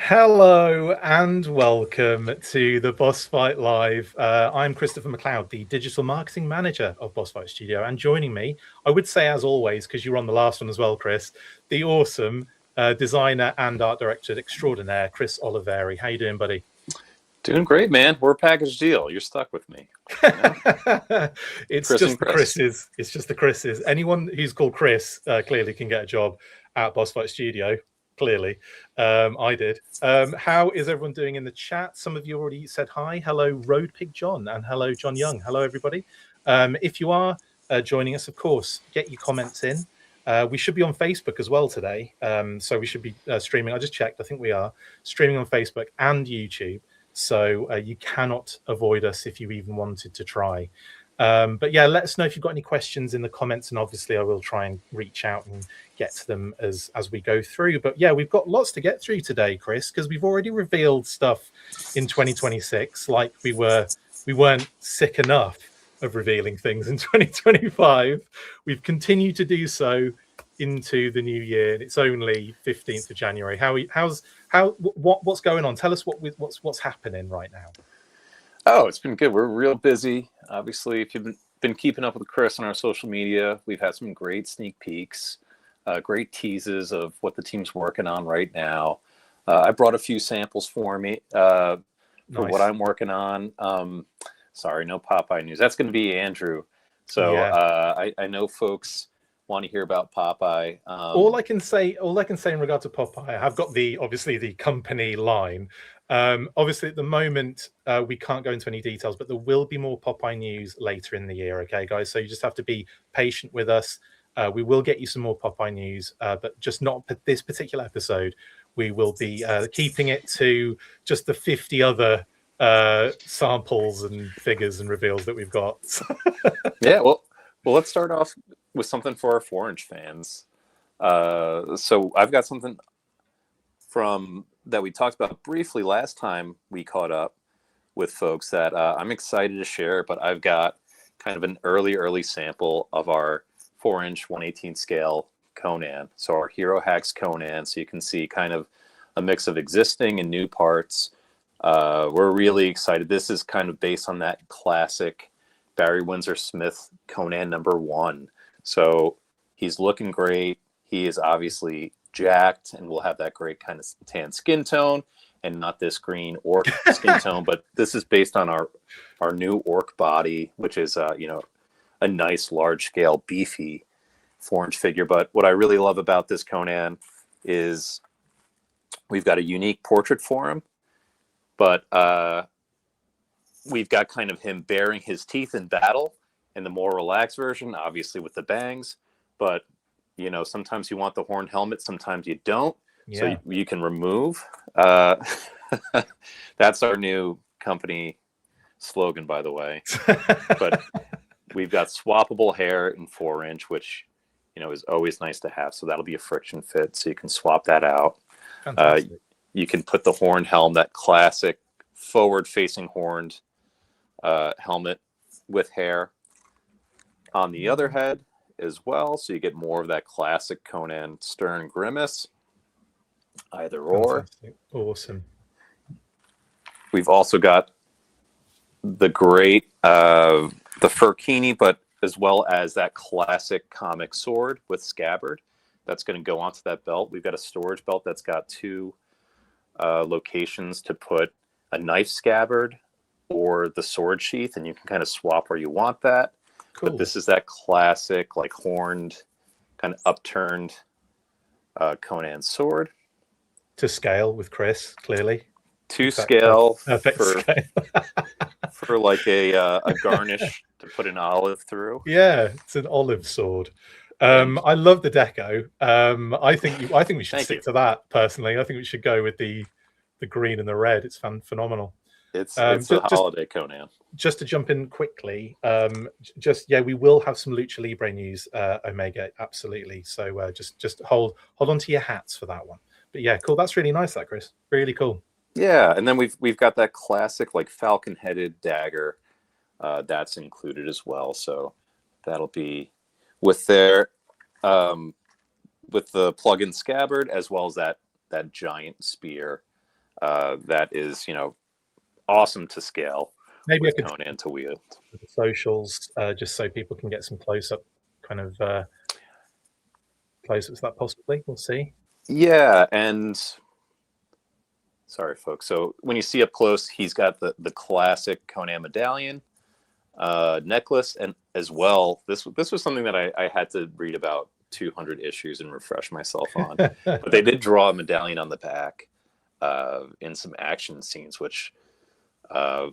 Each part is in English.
Hello and welcome to the Boss Fight Live. I'm Christopher McLeod, the digital marketing manager of Boss Fight Studio, and joining me, I would say as always, because you were on the last one as well, Chris, the awesome designer and art director extraordinaire, Chris Oliveri. How you doing, buddy? Doing great, man. We're a package deal. You're stuck with me. You know? It's Chris just and the Chris. Chris's. It's just the Chris's. Anyone who's called Chris clearly can get a job at Boss Fight Studio. Clearly, I did. How is everyone doing in the chat? Some of you already said hi. Hello, Road Pig John, and hello, John Young. Hello, everybody. If you are joining us, of course, get your comments in. We should be on Facebook as well today, so we should be streaming. I just checked. I think we are streaming on Facebook and YouTube. So you cannot avoid us if you even wanted to try. But yeah, let us know if you've got any questions in the comments, and obviously I will try and reach out and get to them as we go through. But yeah, we've got lots to get through today, Chris, because we've already revealed stuff in 2026, like we weren't sick enough of revealing things in 2025. We've continued to do so into the new year. It's only 15th of January. What's going on? Tell us what's happening right now. Oh, it's been good. We're real busy. Obviously, if you've been keeping up with Chris on our social media, we've had some great sneak peeks, great teases of what the team's working on right now. I brought a few samples for me for what I'm working on. Sorry, no Popeye news. That's going to be Andrew. So yeah. I know folks want to hear about Popeye. All I can say in regard to Popeye, I've got obviously the company line. Obviously at the moment we can't go into any details, but there will be more Popeye news later in the year. Okay, guys, so you just have to be patient with us. We will get you some more Popeye news, but just not this particular episode. We will be keeping it to just the 50 other samples and figures and reveals that we've got. Yeah, well, let's start off with something for our 4-inch fans. So I've got something that we talked about briefly last time we caught up with folks that I'm excited to share, but I've got kind of an early sample of our 4-inch 1/18 scale Conan. So our Hero Hacks Conan, so you can see kind of a mix of existing and new parts. We're really excited. This is kind of based on that classic Barry Windsor Smith Conan #1. So he's looking great. He is obviously jacked and will have that great kind of tan skin tone and not this green orc skin tone. But this is based on our new orc body, which is a nice large scale beefy 4-inch figure. But what I really love about this Conan is we've got a unique portrait for him, but we've got kind of him baring his teeth in battle in the more relaxed version, obviously with the bangs. But sometimes you want the horn helmet, sometimes you don't. Yeah. So you can remove. That's our new company slogan, by the way. But we've got swappable hair in 4-inch, which is always nice to have. So that'll be a friction fit, so you can swap that out. You can put the horn helm, that classic forward-facing horned helmet with hair on the other head as well, so you get more of that classic Conan stern grimace. Either or. Awesome. We've also got the great the Furkini, but as well as that classic comic sword with scabbard that's going to go onto that belt. We've got a storage belt that's got 2 locations to put a knife scabbard or the sword sheath, and you can kind of swap where you want that. Cool. But this is that classic, like horned, kind of upturned Conan sword. To scale with Chris, clearly. To scale scale. for like a garnish to put an olive through. Yeah, it's an olive sword. I love the deco. I think we should stick to that personally. I think we should go with the green and the red. It's phenomenal. It's a holiday Conan. Just to jump in quickly, we will have some Lucha Libre news, Omega, absolutely. So just hold on to your hats for that one. But yeah, cool. That's really nice, that Chris. Really cool. Yeah, and then we've got that classic like falcon-headed dagger that's included as well. So that'll be with their with the plug-in scabbard, as well as that giant spear that is, awesome to scale. Maybe with I could Conan to wield. the socials just so people can get some close-up kind of close-ups. That possibly we'll see. Yeah, and sorry, folks. So when you see up close, he's got the classic Conan medallion, necklace, and as well, this was something that I had to read about 200 issues and refresh myself on. But they did draw a medallion on the back in some action scenes, which I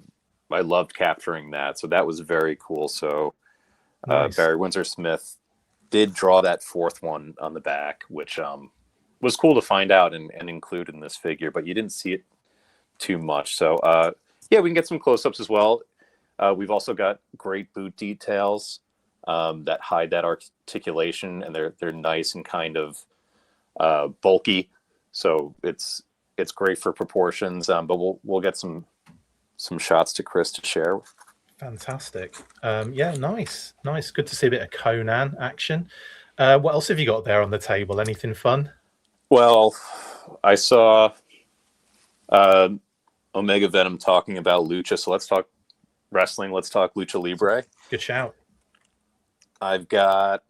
loved capturing that. So that was very cool. So Nice. Barry Windsor Smith did draw that fourth one on the back, which was cool to find out and include in this figure, but you didn't see it too much. So yeah, we can get some close-ups as well. We've also got great boot details that hide that articulation, and they're nice and kind of bulky. So it's great for proportions. But we'll get some shots to Chris to share. Fantastic. Yeah, nice. Good to see a bit of Conan action. What else have you got there on the table? Anything fun? Well, I saw Omega Venom talking about Lucha, so let's talk wrestling. Let's talk Lucha Libre. Good shout. I've got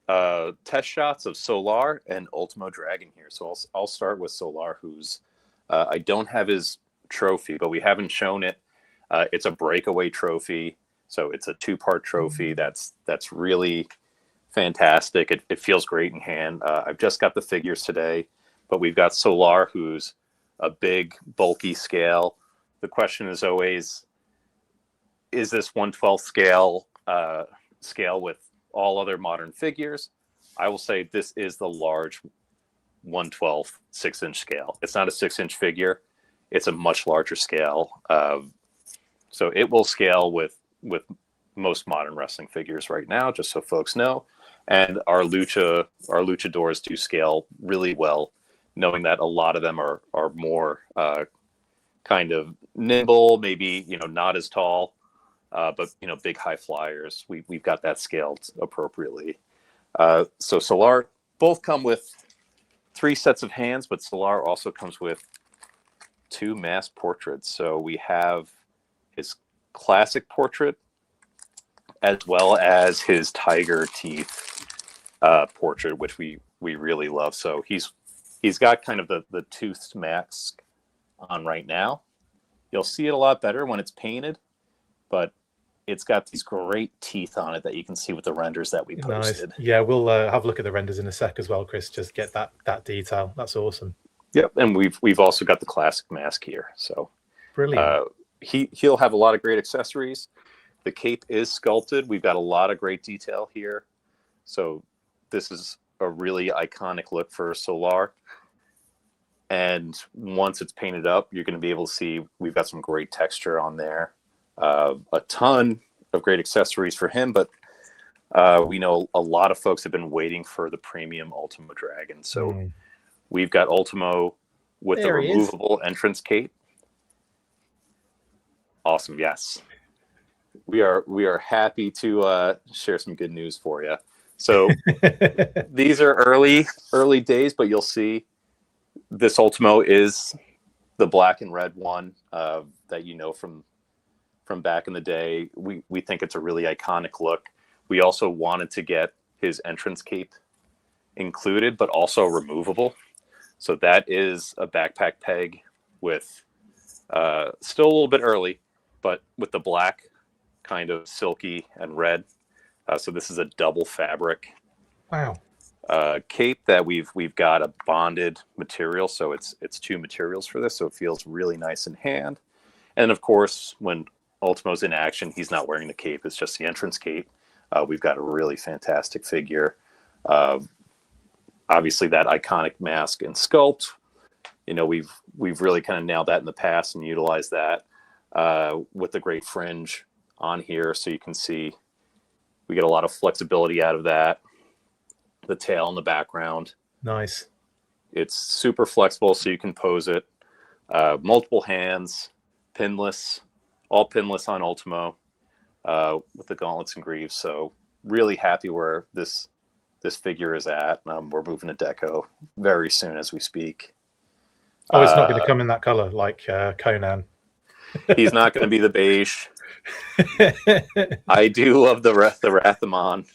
test shots of Solar and Ultimo Dragon here. So I'll start with Solar, who's I don't have his trophy, but we haven't shown it. It's a breakaway trophy, so it's a 2-part trophy. That's really fantastic. It feels great in hand. I've just got the figures today, but we've got Solar, who's a big, bulky scale. The question is always, is this 1/12 scale with all other modern figures? I will say this is the large 1/12 6-inch scale. It's not a 6-inch figure. It's a much larger scale. So it will scale with most modern wrestling figures right now, just so folks know. And our luchadors do scale really well, knowing that a lot of them are more kind of nimble, maybe not as tall, but big high flyers. We've got that scaled appropriately. So Solar both come with 3 sets of hands, but Solar also comes with 2 mass portraits. So we have his classic portrait as well as his tiger teeth portrait, which we really love. So he's got kind of the toothed mask on right now. You'll see it a lot better when it's painted, but it's got these great teeth on it that you can see with the renders that we posted. Nice. Yeah, we'll have a look at the renders in a sec as well, Chris. Just get that detail. That's awesome. Yep, and we've also got the classic mask here. So brilliant. He'll have a lot of great accessories. The cape is sculpted. We've got a lot of great detail here. So this is a really iconic look for Solar. And once it's painted up, you're going to be able to see we've got some great texture on there. A ton of great accessories for him, but we know a lot of folks have been waiting for the premium Ultimo Dragon. So we've got Ultimo with the removable entrance cape. Awesome. Yes. We are happy to share some good news for you. So these are early days, but you'll see this Ultimo is the black and red one that from back in the day. We think it's a really iconic look. We also wanted to get his entrance cape included, but also removable. So that is a backpack peg with still a little bit early, but with the black kind of silky and red. So this is a double fabric. Wow. Cape that we've got a bonded material, so it's 2 materials for this, so it feels really nice in hand. And of course, when Ultimo's in action, he's not wearing the cape; it's just the entrance cape. We've got a really fantastic figure. Obviously, that iconic mask and sculpt. We've really kind of nailed that in the past and utilized that with the great fringe on here, so you can see we get a lot of flexibility out of that. The tail in the background. Nice. It's super flexible, so you can pose it. Multiple hands, pinless, all pinless on Ultimo with the gauntlets and greaves. So really happy where this figure is at. We're moving to Deco very soon as we speak. Oh, it's not going to come in that color like Conan. He's not going to be the beige. I do love the Rathamon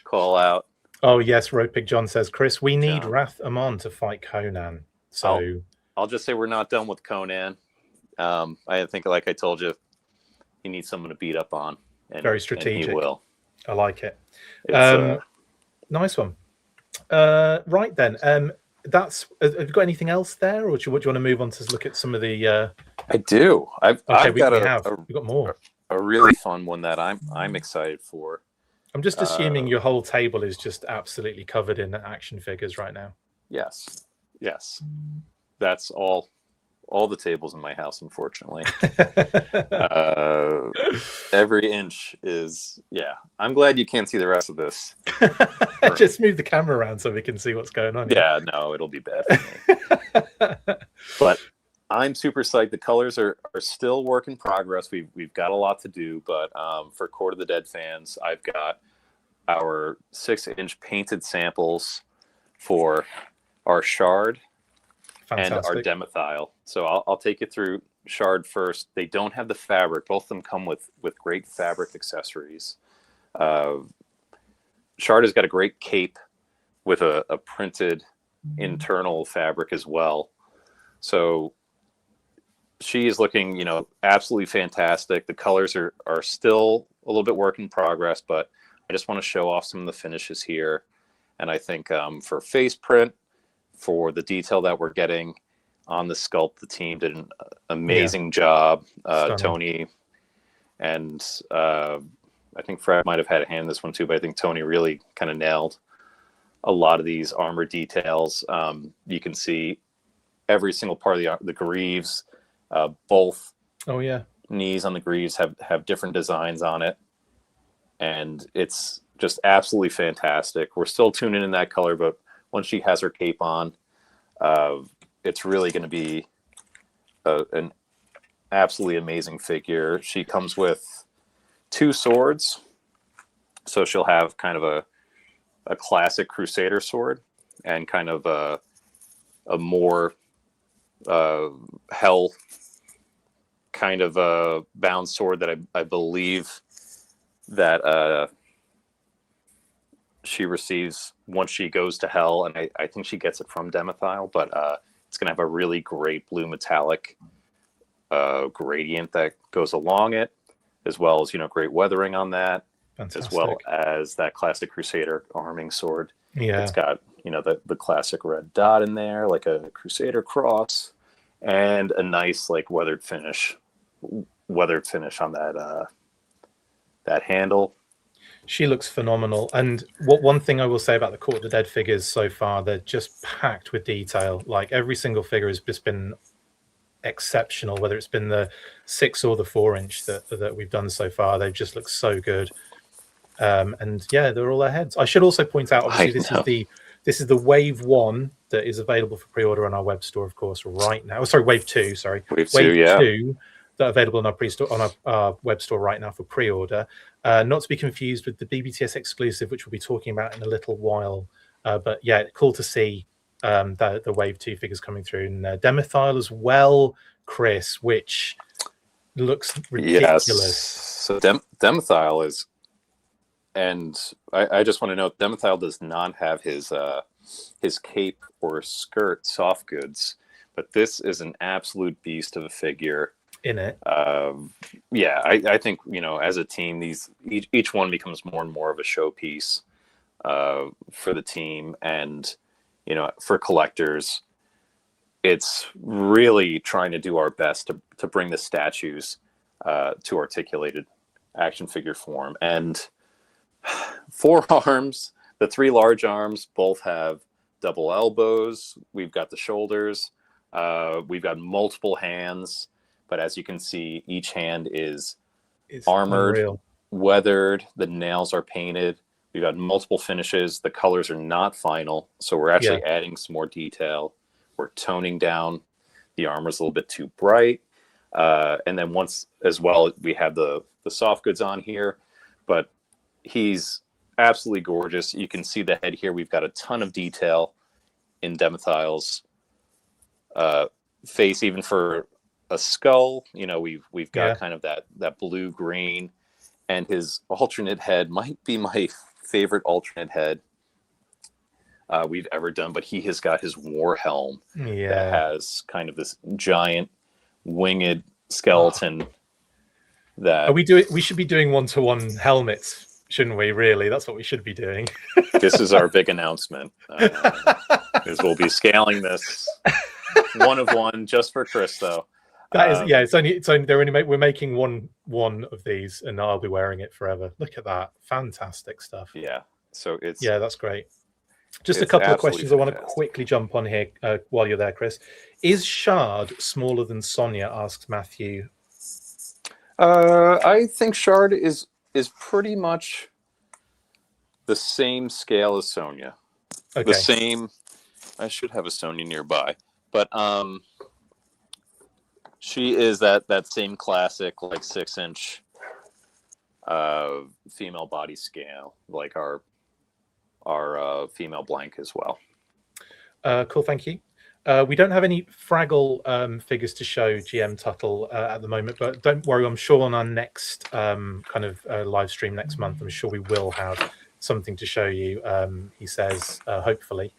call out. Oh yes, Road Pig John says, Chris, we need Rathamon to fight Conan. So I'll just say we're not done with Conan. I think, like I told you, he needs someone to beat up on. And, very strategic. And he will. I like it. Nice one. Right then. Have you got anything else there, or do you want to move on to look at some of the? I do. I've got we've got more. A really fun one that I'm excited for. I'm just assuming your whole table is just absolutely covered in action figures right now. Yes. That's all the tables in my house, unfortunately. Every inch is, I'm glad you can't see the rest of this. Just move the camera around so we can see what's going on. Yeah, no, it'll be bad for me. But I'm super psyched. The colors are still work in progress. We've got a lot to do, but for Court of the Dead fans, I've got our 6-inch painted samples for our Shard. Fantastic. And our Demethyl. So I'll take you through Shard first. They don't have the fabric. Both of them come with great fabric accessories. Shard has got a great cape with a printed internal fabric as well. So she is looking, absolutely fantastic. The colors are still a little bit work in progress, but I just want to show off some of the finishes here. And I think for face print, for the detail that we're getting on the sculpt, the team did an amazing job. Tony and I think Fred might have had a hand in this one too, but I think Tony really kind of nailed a lot of these armor details. You can see every single part of the greaves, both knees on the greaves have different designs on it. And it's just absolutely fantastic. We're still tuning in that color, but once she has her cape on, it's really going to be an absolutely amazing figure. She comes with 2 swords. So she'll have kind of a classic Crusader sword and kind of a more hell kind of a bound sword that I believe that she receives once she goes to hell, and I think she gets it from Demethyl, but it's going to have a really great blue metallic gradient that goes along it, as well as great weathering on that. Fantastic. As well as that classic Crusader arming sword. It's got the classic red dot in there, like a Crusader cross, and a nice like weathered finish on that that handle. She looks phenomenal. And one thing I will say about the Court of the Dead figures so far, they're just packed with detail. Like every single figure has just been exceptional, whether it's been the 6 or the 4-inch that we've done so far. They just look so good. And they're all ahead. I should also point out, obviously, this is the Wave 1 that is available for pre-order on our web store, of course, right now. Sorry, Wave 2. Sorry, Wave 2 that are available on our web store right now for pre-order. Not to be confused with the BBTS Exclusive, which we'll be talking about in a little while. But cool to see the Wave 2 figures coming through. And Demethyl as well, Chris, which looks ridiculous. Yes. So Demethyl is, and I just want to note, Demethyl does not have his cape or skirt soft goods, but this is an absolute beast of a figure. In it. I think, as a team, each one becomes more and more of a showpiece for the team. And, for collectors, it's really trying to do our best to bring the statues to articulated action figure form. And 4 arms, the 3 large arms, both have double elbows. We've got the shoulders. We've got multiple hands. But as you can see, each hand is armored, weathered. The nails are painted. We've got multiple finishes. The colors are not final. So we're actually adding some more detail. We're toning down the armors a little bit too bright. And then once as well, we have the soft goods on here. But he's absolutely gorgeous. You can see the head here. We've got a ton of detail in Demethyl's face, even for a skull. You know, we've got Yeah. kind of that blue green, and his alternate head might be my favorite alternate head we've ever done. But he has got his war helm that has kind of this giant winged skeleton. That we should be doing 1-to-1 helmets, shouldn't we? Really, that's what we should be doing. This is our big announcement. Is we'll be scaling this 1-of-1 just for Chris, though. That is, we're making one of these, and I'll be wearing it forever. Look at that, fantastic stuff. Yeah, so that's great. Just a couple of questions I want to quickly jump on here while you're there, Chris. Is Shard smaller than Sonya? Asks Matthew. I think Shard is pretty much the same scale as Sonya. Okay. The same. I should have a Sonya nearby, but she is that same classic, like 6-inch female body scale, like our female blank as well. Cool, thank you. We don't have any Fraggle figures to show GM Tuttle at the moment, but don't worry, I'm sure on our next kind of live stream next month, I'm sure we will have something to show you, he says, hopefully.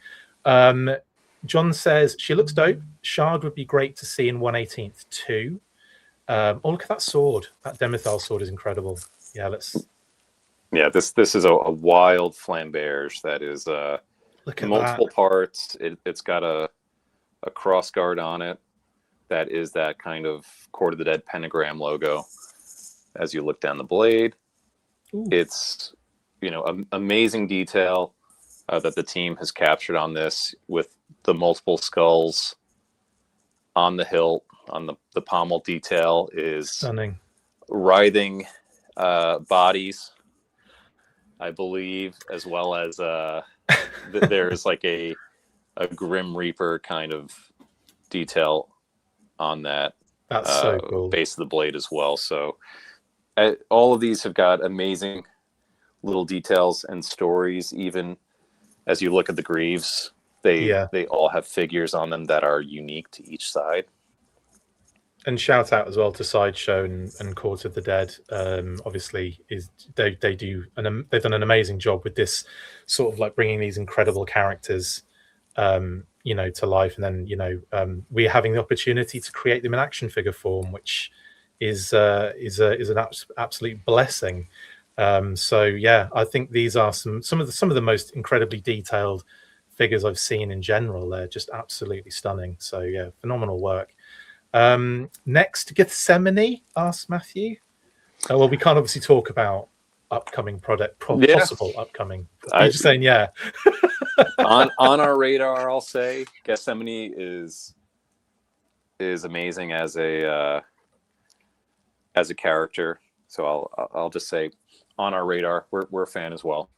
John says, she looks dope. Shard would be great to see in 1/18 too. Oh, look at that sword. That Demithal sword is incredible. Yeah, Yeah, this is a wild flamberge that is look at multiple parts. It's got a cross guard on it that is that kind of Court of the Dead pentagram logo as you look down the blade. Ooh. It's, amazing detail that the team has captured on this, with the multiple skulls on the hilt, on the pommel detail is stunning. Writhing bodies, I believe, as well as there's like a Grim Reaper kind of detail on that. That's so cool. Base of the blade as well. So all of these have got amazing little details and stories. Even as you look at the greaves, they all have figures on them that are unique to each side. And shout out as well to Sideshow and Court of the Dead. Obviously, they've done an amazing job with this sort of like bringing these incredible characters, to life, and then we're having the opportunity to create them in action figure form, which is an absolute blessing. So yeah, I think these are some of the most incredibly detailed figures I've seen in general. They're just absolutely stunning. So yeah, phenomenal work. Next, Gethsemane, asks Matthew. Well, we can't obviously talk about upcoming possible upcoming. I'm just saying, yeah. on our radar, I'll say Gethsemane is amazing as a character. So I'll just say, on our radar, we're a fan as well.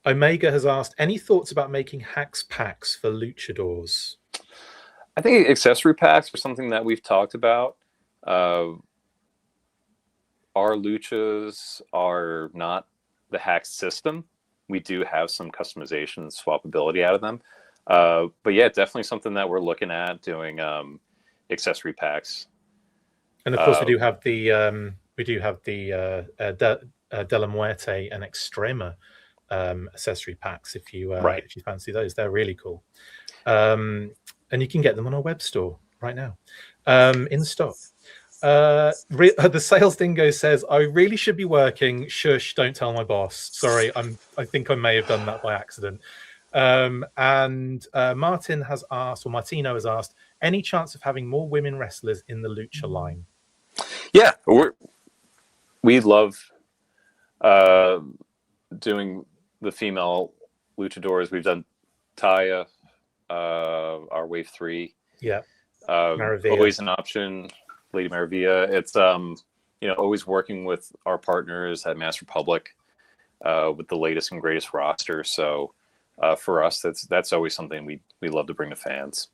Omega has asked, any thoughts about making Hax packs for luchadors? I think accessory packs are something that we've talked about. Our luchas are not the Hax system. We do have some customization and swappability out of them. But yeah, definitely something that we're looking at doing, accessory packs. And of course, we do have the De La Muerte and Extrema accessory packs. If you fancy those, they're really cool. And you can get them on our web store right now, in stock. The sales dingo says, I really should be working. Shush, don't tell my boss. Sorry, I think I may have done that by accident. And Martino has asked, any chance of having more women wrestlers in the lucha line? Yeah, we love doing the female luchadors. We've done Taya, our Wave 3. Yeah. Always an option. Lady Maravilla. It's always working with our partners at Master Public with the latest and greatest roster. So for us, that's always something we love to bring to fans.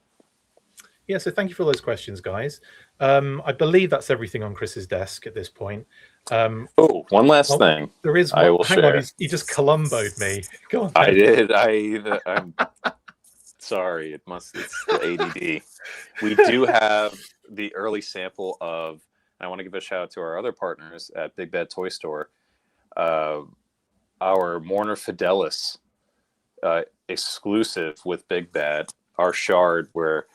Yeah, so thank you for those questions, guys. I believe that's everything on Chris's desk at this point. One last thing. There is one. Hang on, he just Columboed me. Go on. I did. I'm Sorry, it's the ADD. We do have the early sample of, I want to give a shout out to our other partners at Big Bad Toy Store, our Mourner Fidelis exclusive with Big Bad, our shard, where,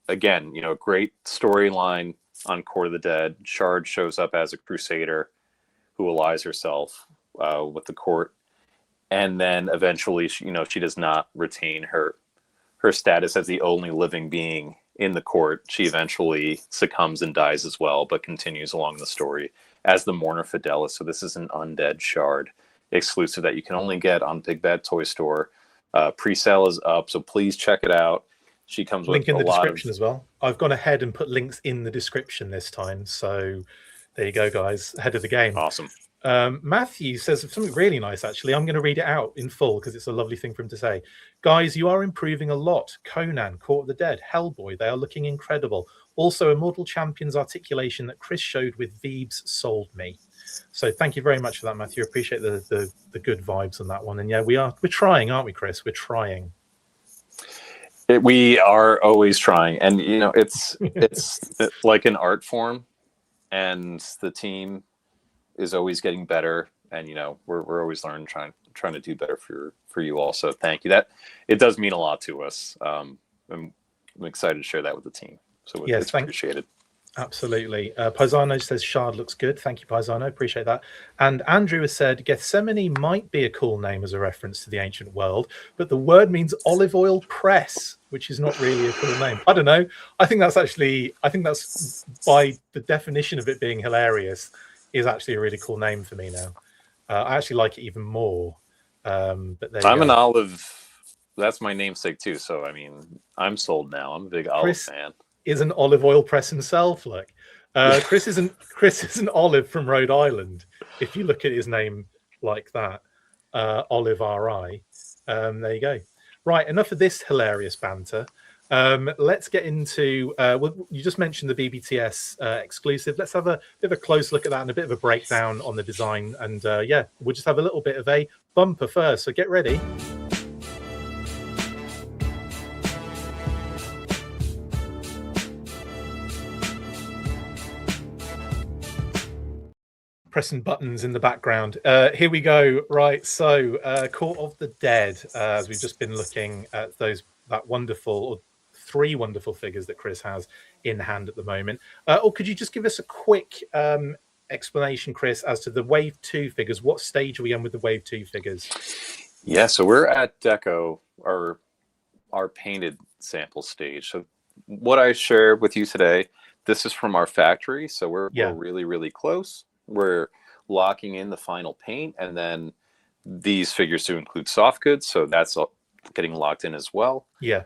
again, great storyline on Court of the Dead. Shard shows up as a crusader who allies herself with the court. And then eventually, she does not retain her status as the only living being in the court. She eventually succumbs and dies as well, but continues along the story as the Mourner Fidelis. So this is an undead shard exclusive that you can only get on Big Bad Toy Store. Pre-sale is up, so please check it out. She comes with link in a the lot description as well. I've gone ahead and put links in the description this time. So there you go, guys. Ahead of the game. Awesome. Matthew says something really nice, actually. I'm going to read it out in full because it's a lovely thing for him to say. Guys, you are improving a lot. Conan, Court of the Dead, Hellboy, they are looking incredible. Also, Immortal Champion's articulation that Chris showed with Veebs sold me. So thank you very much for that, Matthew. Appreciate the good vibes on that one. And yeah, we're trying, aren't we, Chris? We're trying. We are always trying, and it's like an art form, and the team is always getting better, and we're always learning, trying to do better for you all. So thank you. That it does mean a lot to us. I'm excited to share that with the team. So yes, it's appreciated. Absolutely. Paisano says Shard looks good. Thank you, Paisano. Appreciate that. And Andrew has said Gethsemane might be a cool name as a reference to the ancient world, but the word means olive oil press, which is not really a cool name. I don't know. I think that's by the definition of it being hilarious, is actually a really cool name for me now. I actually like it even more. But there I'm an olive. That's my namesake too. So I'm sold now. I'm a big olive fan. Is an olive oil press himself. Look, Chris is an Olive from Rhode Island. If you look at his name like that, Olive RI. There you go. Right, enough of this hilarious banter. Let's get into. You just mentioned the BBTS exclusive. Let's have a bit of a close look at that and a bit of a breakdown on the design. And yeah, we'll just have a little bit of a bumper first. So get ready. Pressing buttons in the background. Here we go. Right, so Court of the Dead, as we've just been looking at three wonderful figures that Chris has in hand at the moment. Or could you just give us a quick explanation, Chris, as to the Wave 2 figures? What stage are we on with the Wave 2 figures? Yeah, so we're at Deco, our painted sample stage. So what I share with you today, this is from our factory. So we're really, really close. We're locking in the final paint, and then these figures do include soft goods, so that's getting locked in as well. Yeah.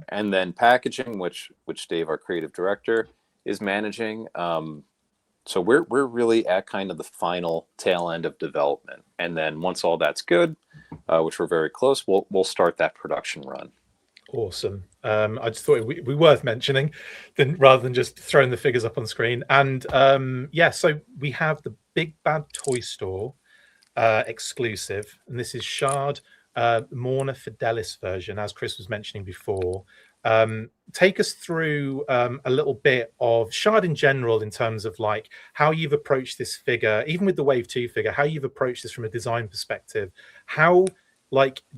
And then packaging, which Dave, our creative director, is managing. So we're really at kind of the final tail end of development, and then once all that's good, which we're very close, we'll start that production run. Awesome. I just thought it'd be worth mentioning, rather than just throwing the figures up on screen. And so we have the Big Bad Toy Store exclusive, and this is Shard Mourner Fidelis version, as Chris was mentioning before. Take us through a little bit of Shard in general, in terms of like how you've approached this figure, even with the Wave 2 figure, how you've approached this from a design perspective. How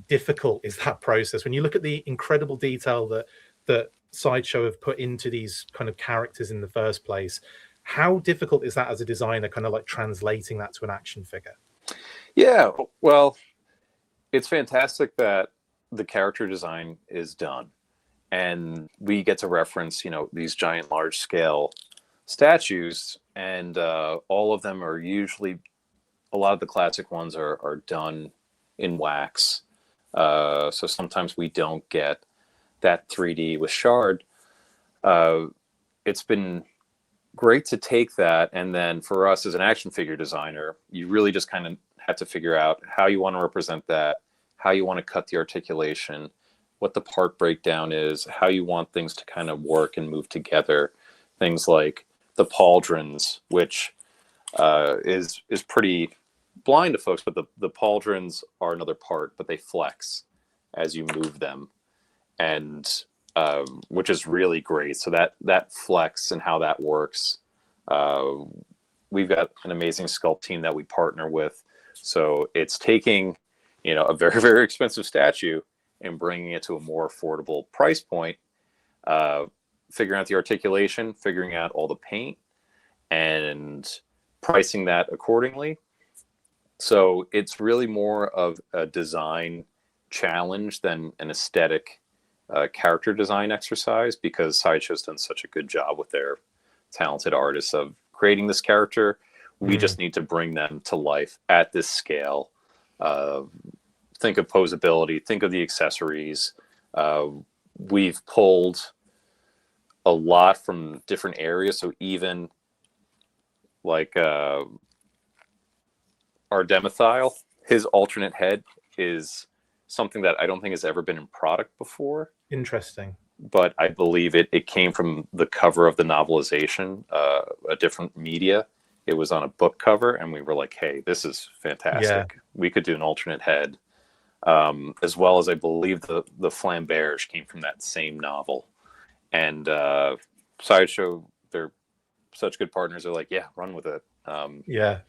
difficult is that process when you look at the incredible detail that Sideshow have put into these kind of characters in the first place? How difficult is that as a designer, kind of like translating that to an action figure? Yeah, well, it's fantastic that the character design is done, and we get to reference, these giant, large scale statues, and all of them are usually, a lot of the classic ones are done in wax. So sometimes we don't get that 3D with Shard. It's been great to take that, and then for us as an action figure designer, you really just kind of have to figure out how you want to represent that, how you want to cut the articulation, what the part breakdown is, how you want things to kind of work and move together. Things like the pauldrons, which is pretty blind to folks, but the pauldrons are another part, but they flex as you move them. and which is really great. So that flex and how that works. We've got an amazing sculpt team that we partner with. So it's taking, a very, very expensive statue and bringing it to a more affordable price point, figuring out the articulation, figuring out all the paint, and pricing that accordingly. So it's really more of a design challenge than an aesthetic character design exercise, because Sideshow's done such a good job with their talented artists of creating this character. We just need to bring them to life at this scale. Think of posability, think of the accessories. We've pulled a lot from different areas. So even like our Demethyl, his alternate head is something that I don't think has ever been in product before. Interesting. But I believe it came from the cover of the novelization, a different media. It was on a book cover, and we were like, hey, this is fantastic. Yeah. We could do an alternate head. As well as I believe the Flamberge came from that same novel. And Sideshow, they're such good partners. They're like, yeah, run with it. Yeah.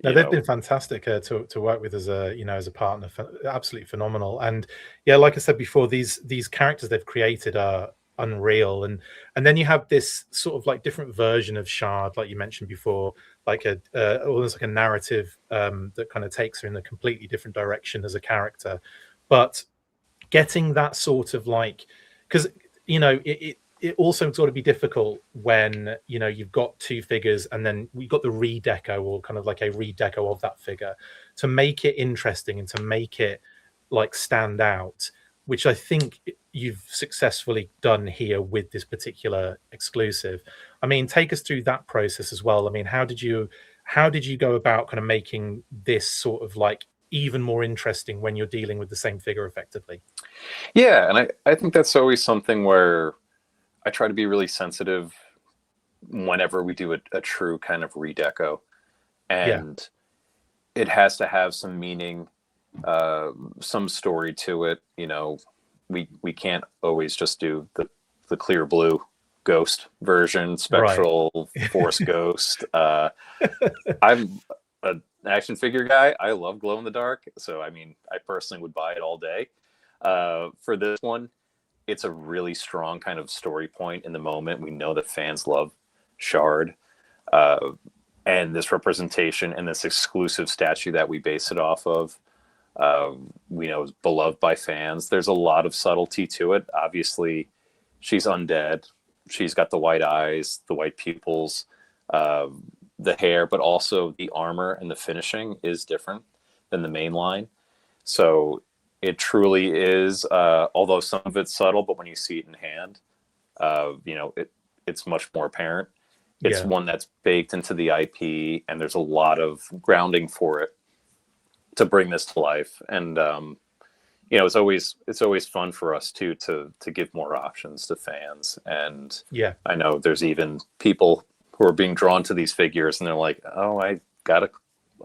No, they've been fantastic to work with as a partner. Absolutely phenomenal. And yeah, like I said before, these characters they've created are unreal. And then you have this sort of like different version of Shard, like you mentioned before, like almost like a narrative that kind of takes her in a completely different direction as a character. But getting that sort of like, because it also got to be difficult when you've got two figures and then we've got the redeco, or kind of like a redeco of that figure, to make it interesting and to make it like stand out, which I think you've successfully done here with this particular exclusive. I mean, take us through that process as well. I mean, how did you go about kind of making this sort of like even more interesting when you're dealing with the same figure effectively? Yeah, and I think that's always something where I try to be really sensitive whenever we do a true kind of redeco, and it has to have some meaning, some story to it. We can't always just do the clear blue ghost version, spectral force ghost. I'm an action figure guy. I love glow in the dark, so I mean, I personally would buy it all day. For this one, it's a really strong kind of story point in the moment. We know that fans love Shard, and this representation and this exclusive statue that we base it off of, we know is beloved by fans. There's a lot of subtlety to it. Obviously, she's undead. She's got the white eyes, the white pupils, the hair, but also the armor and the finishing is different than the main line. So it truly is, although some of it's subtle, but when you see it in hand, it's much more apparent. It's one that's baked into the IP, and there's a lot of grounding for it to bring this to life. And it's always fun for us too to give more options to fans. And I know there's even people who are being drawn to these figures, and they're like, oh, I got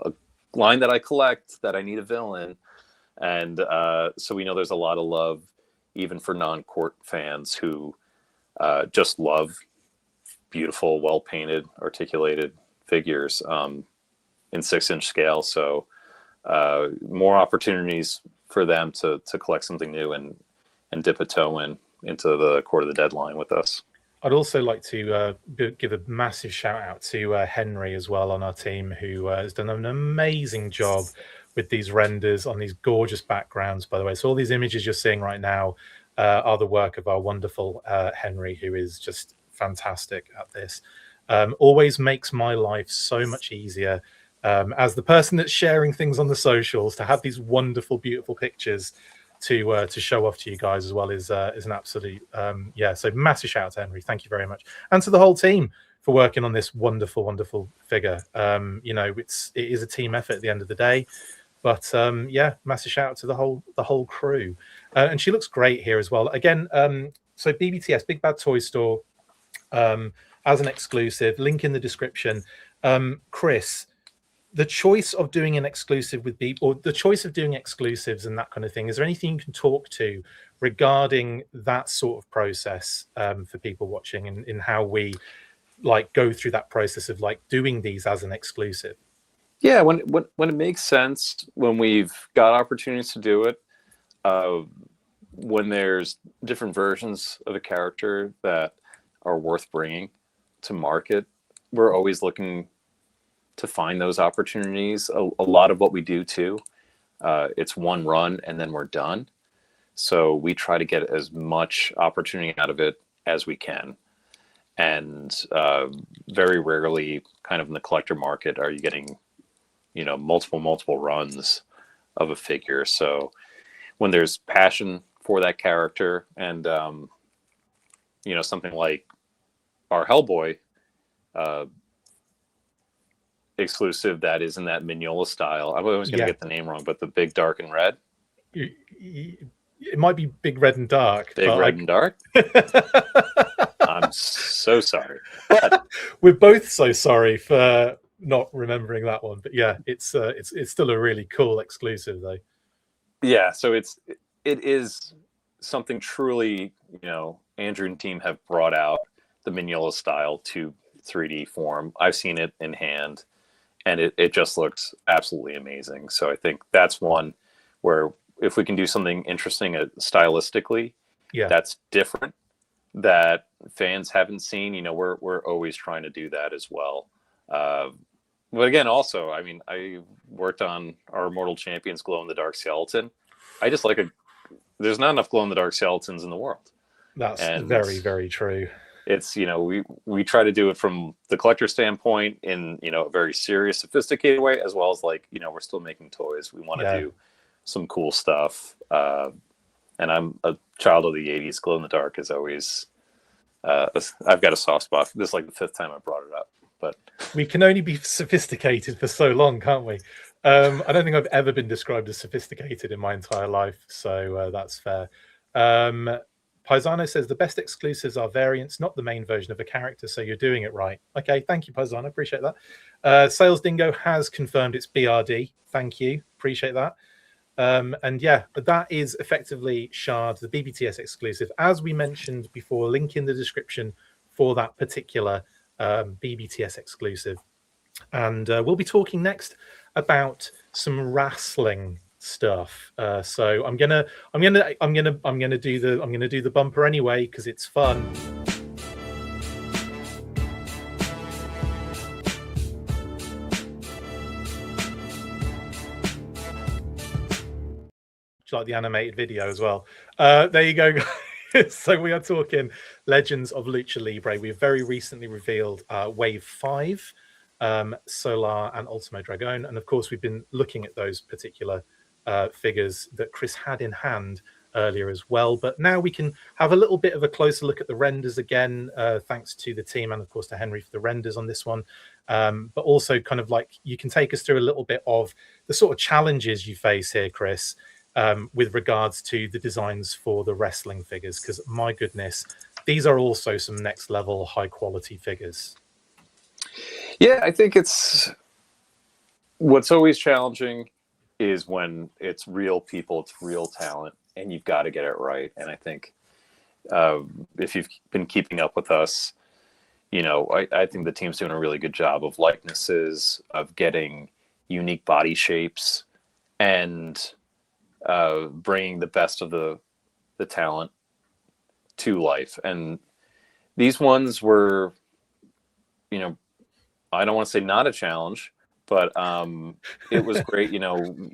a line that I collect that I need a villain. And so we know there's a lot of love even for non-court fans who just love beautiful, well-painted, articulated figures in 6-inch scale. So more opportunities for them to collect something new and dip a toe into the Court of the Deadline with us. I'd also like to give a massive shout out to Henry as well on our team, who has done an amazing job with these renders on these gorgeous backgrounds, by the way. So all these images you're seeing right now are the work of our wonderful Henry, who is just fantastic at this. Always makes my life so much easier as the person that's sharing things on the socials, to have these wonderful, beautiful pictures to show off to you guys as well is an absolute So massive shout out to Henry. Thank you very much, and to the whole team for working on this wonderful, wonderful figure. It is a team effort at the end of the day. But massive shout out to the whole crew, and she looks great here as well. Again, so BBTS, Big Bad Toy Store, as an exclusive. Link in the description. Chris, the choice of doing an exclusive with or the choice of doing exclusives and that kind of thing. Is there anything you can talk to regarding that sort of process for people watching, and in how we like go through that process of like doing these as an exclusive? Yeah, when it makes sense, when we've got opportunities to do it, when there's different versions of a character that are worth bringing to market, we're always looking to find those opportunities. A lot of what we do too, it's one run and then we're done. So we try to get as much opportunity out of it as we can. And very rarely, kind of in the collector market, are you getting, multiple runs of a figure. So when there's passion for that character, and something like our Hellboy exclusive that is in that Mignola style, I'm always going to get the name wrong, but the big dark and red. It might be Big Red and Dark. Big Red and Dark. I'm so sorry. But we're both so sorry for not remembering that one. But yeah, it's still a really cool exclusive though. Yeah, so it is something truly, Andrew and team have brought out the Mignola style to 3D form. I've seen it in hand, and it just looks absolutely amazing. So I think that's one where if we can do something interesting stylistically, that's different, that fans haven't seen, we're always trying to do that as well. But again, also, I mean, I worked on our Immortal Champions glow-in-the-dark skeleton. I just there's not enough glow-in-the-dark skeletons in the world. That's very, very true. It's, we try to do it from the collector standpoint in, a very serious, sophisticated way, as well as we're still making toys. We want to do some cool stuff. And I'm a child of the 80s. Glow-in-the-dark is always, I've got a soft spot. This is like the 5th time I brought it up. But we can only be sophisticated for so long, can't we? I don't think I've ever been described as sophisticated in my entire life, so that's fair. Paisano says the best exclusives are variants, not the main version of a character, so you're doing it right. Okay, thank you, Paisano. Appreciate that. Sales Dingo has confirmed it's BRD. Thank you. Appreciate that. And yeah, but that is effectively Shard, the BBTS exclusive. As we mentioned before, link in the description for that particular BBTS exclusive. And we'll be talking next about some wrestling stuff. So I'm gonna do the bumper anyway because it's fun. Like the animated video as well. There you go, guys. So we are talking Legends of Lucha Libre. We've very recently revealed Wave 5, Solar and Ultimo Dragon. And of course, we've been looking at those particular figures that Chris had in hand earlier as well. But now we can have a little bit of a closer look at the renders again, thanks to the team and of course to Henry for the renders on this one. But also kind of like you can take us through a little bit of the sort of challenges you face here, Chris, with regards to the designs for the wrestling figures, because my goodness, these are also some next level high quality figures. Yeah, I think what's always challenging is when it's real people, it's real talent, and you've got to get it right. And I think if you've been keeping up with us, I think the team's doing a really good job of likenesses, of getting unique body shapes, and bringing the best of the talent to life. And these ones were, I don't want to say not a challenge, but it was great.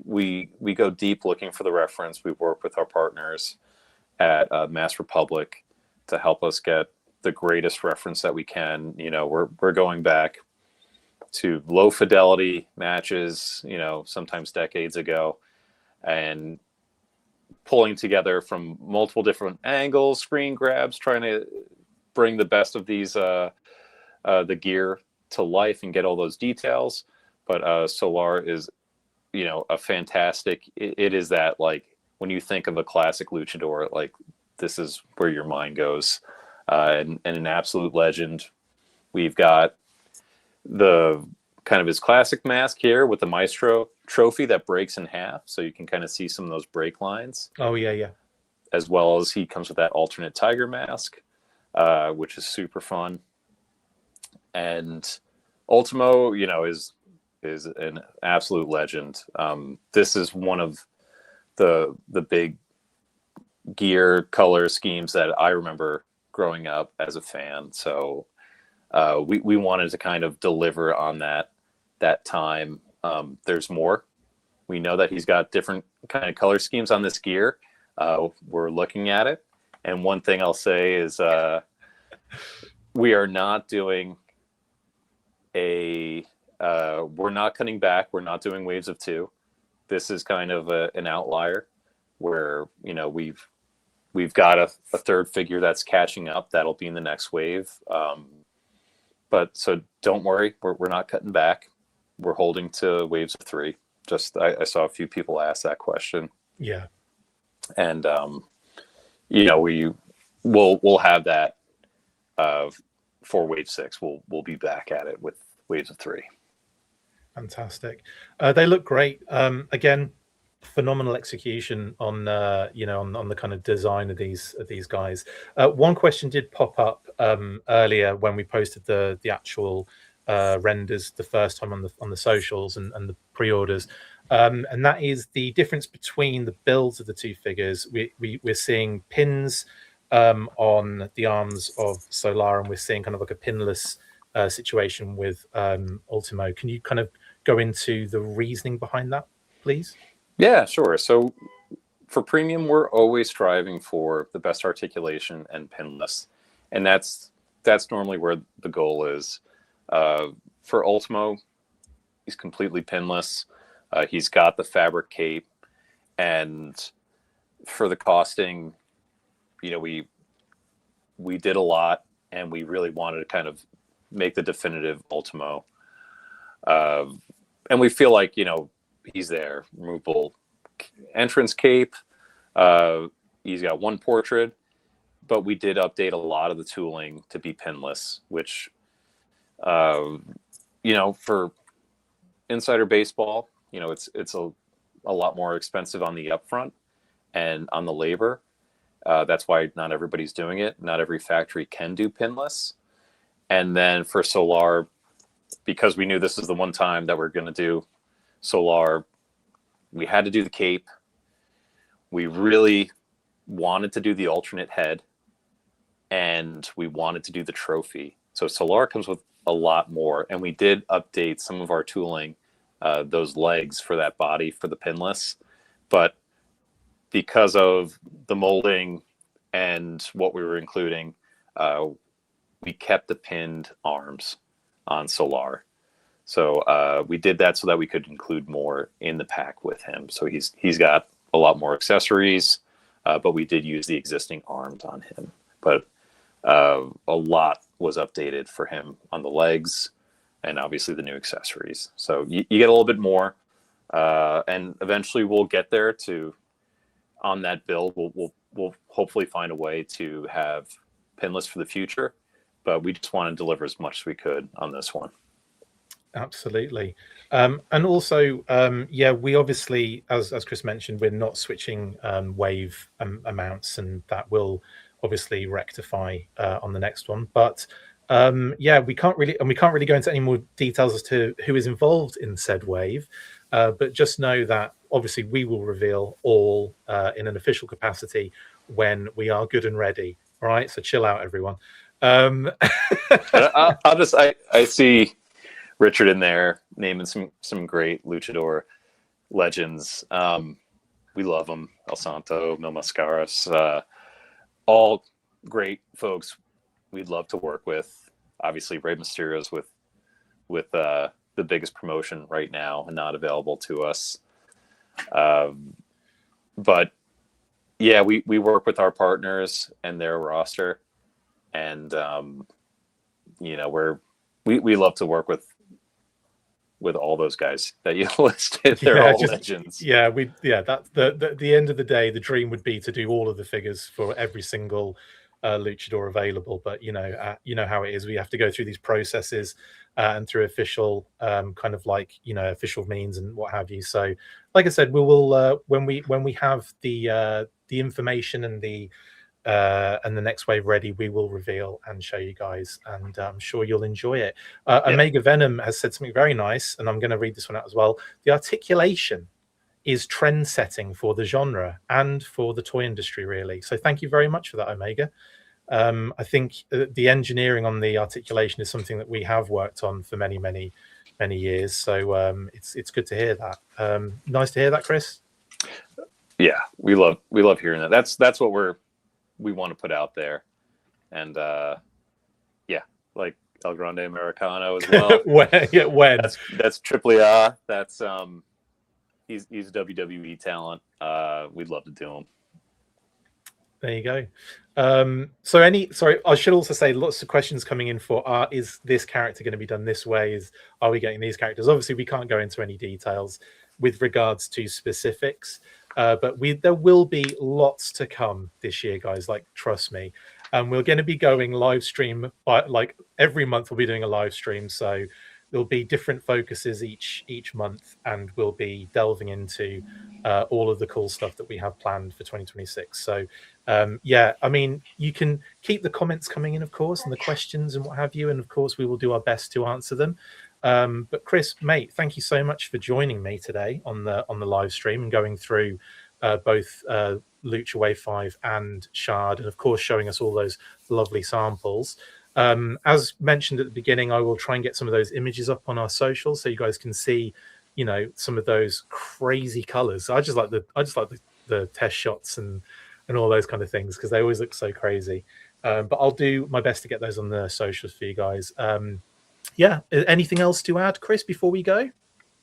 We go deep looking for the reference. We work with our partners at Mass Republic to help us get the greatest reference that we can. We're going back to low fidelity matches, sometimes decades ago, and pulling together from multiple different angles, screen grabs, trying to bring the best of these the gear to life and get all those details. But Solar is, a fantastic. It is that, like, when you think of a classic luchador, like, this is where your mind goes, and an absolute legend. We've got the kind of his classic mask here with the Maestro trophy that breaks in half, so you can kind of see some of those break lines. Oh yeah. as well as he comes with that alternate tiger mask, which is super fun. And Ultimo, is an absolute legend. This is one of the big gear color schemes that I remember growing up as a fan. So we wanted to kind of deliver on that time. There's more. We know that he's got different kind of color schemes on this gear. We're looking at it. And one thing I'll say is we are not doing we're not cutting back. We're not doing waves of 2. This is kind of an outlier where, we've got a third figure that's catching up. That'll be in the next wave. But so don't worry, we're not cutting back. We're holding to waves of 3. Just I saw a few people ask that question. Yeah. And we'll have that for wave 6. We'll be back at it with waves of 3. Fantastic. They look great. Again, phenomenal execution on on the kind of design of these guys. One question did pop up earlier when we posted the actual renders the first time on the socials and the pre-orders, and that is the difference between the builds of the 2 figures. We're seeing pins on the arms of Solar, and we're seeing kind of like a pinless situation with Ultimo. Can you kind of go into the reasoning behind that, please? Yeah, sure. So for premium, we're always striving for the best articulation and pinless, and that's normally where the goal is. For Ultimo, he's completely pinless. He's got the fabric cape, and for the costing, we did a lot, and we really wanted to kind of make the definitive Ultimo. And we feel like, he's there. Removable entrance cape. He's got 1 portrait, but we did update a lot of the tooling to be pinless, which, for insider baseball, it's a lot more expensive on the upfront and on the labor. That's why not everybody's doing it. Not every factory can do pinless. And then for Solar, because we knew this is the one time that we're going to do Solar, we had to do the cape. We really wanted to do the alternate head, and we wanted to do the trophy. So Solar comes with a lot more, and we did update some of our tooling, those legs for that body for the pinless. But because of the molding and what we were including, we kept the pinned arms on Solar. So we did that so that we could include more in the pack with him. So he's got a lot more accessories, but we did use the existing arms on him. But a lot was updated for him on the legs, and obviously the new accessories. So you get a little bit more, and eventually we'll get there to on that build. We'll hopefully find a way to have pinless for the future, but we just want to deliver as much as we could on this one. Absolutely. And also, we obviously, as Chris mentioned, we're not switching wave amounts, and that will obviously rectify on the next one. But we can't really go into any more details as to who is involved in said wave. But just know that obviously we will reveal all in an official capacity when we are good and ready. All right, so chill out, everyone. I see Richard in there naming some great luchador legends. We love them. El Santo, Mil Mascaras, all great folks we'd love to work with. Obviously, Rey Mysterio's with the biggest promotion right now and not available to us. But yeah, we work with our partners and their roster, and we love to work with all those guys that you listed. They're all legends. That's the end of the day, the dream would be to do all of the figures for every single luchador available, but you know how it is. We have to go through these processes and through official official means and what have you. So like I said, we will when we have the the information and the next wave ready, we will reveal and show you guys, and I'm sure you'll enjoy it. Omega Venom has said something very nice, and I'm going to read this one out as well. The articulation is trend setting for the genre and for the toy industry, really. So thank you very much for that, Omega. I think the engineering on the articulation is something that we have worked on for many years. So it's good to hear that. Nice to hear that, Chris. Yeah, we love hearing that. That's what we want to put out there. And yeah, like El Grande Americano as well. when that's Triple A. That's he's a WWE talent. We'd love to do him. There you go. Sorry, I should also say lots of questions coming in for is this character going to be done this way? Are we getting these characters? Obviously, we can't go into any details with regards to specifics, but there will be lots to come this year, guys. Like, trust me. We're going to be going live stream like every month. We'll be doing a live stream, so there'll be different focuses each month, and we'll be delving into all of the cool stuff that we have planned for 2026. So yeah, I mean, you can keep the comments coming in, of course, and the questions and what have you, and of course we will do our best to answer them. But Chris, mate, thank you so much for joining me today on the live stream and going through both Lucha Wave 5 and Shard, and of course showing us all those lovely samples. As mentioned at the beginning, I will try and get some of those images up on our socials so you guys can see, you know, some of those crazy colors. I just like the test shots and all those kind of things because they always look so crazy. But I'll do my best to get those on the socials for you guys. Yeah, anything else to add, Chris, before we go?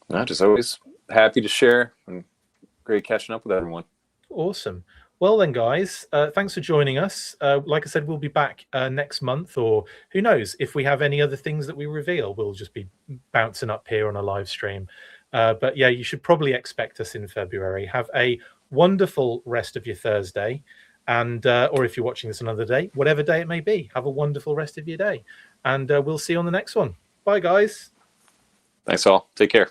No, just always happy to share and great catching up with everyone. Awesome. Well then, guys, thanks for joining us. Like I said, we'll be back next month, or who knows, if we have any other things that we reveal, we'll just be bouncing up here on a live stream. But yeah, you should probably expect us in February. Have a wonderful rest of your Thursday, and or if you're watching this another day, whatever day it may be, have a wonderful rest of your day, and we'll see you on the next one. Bye, guys. Thanks all. Take care.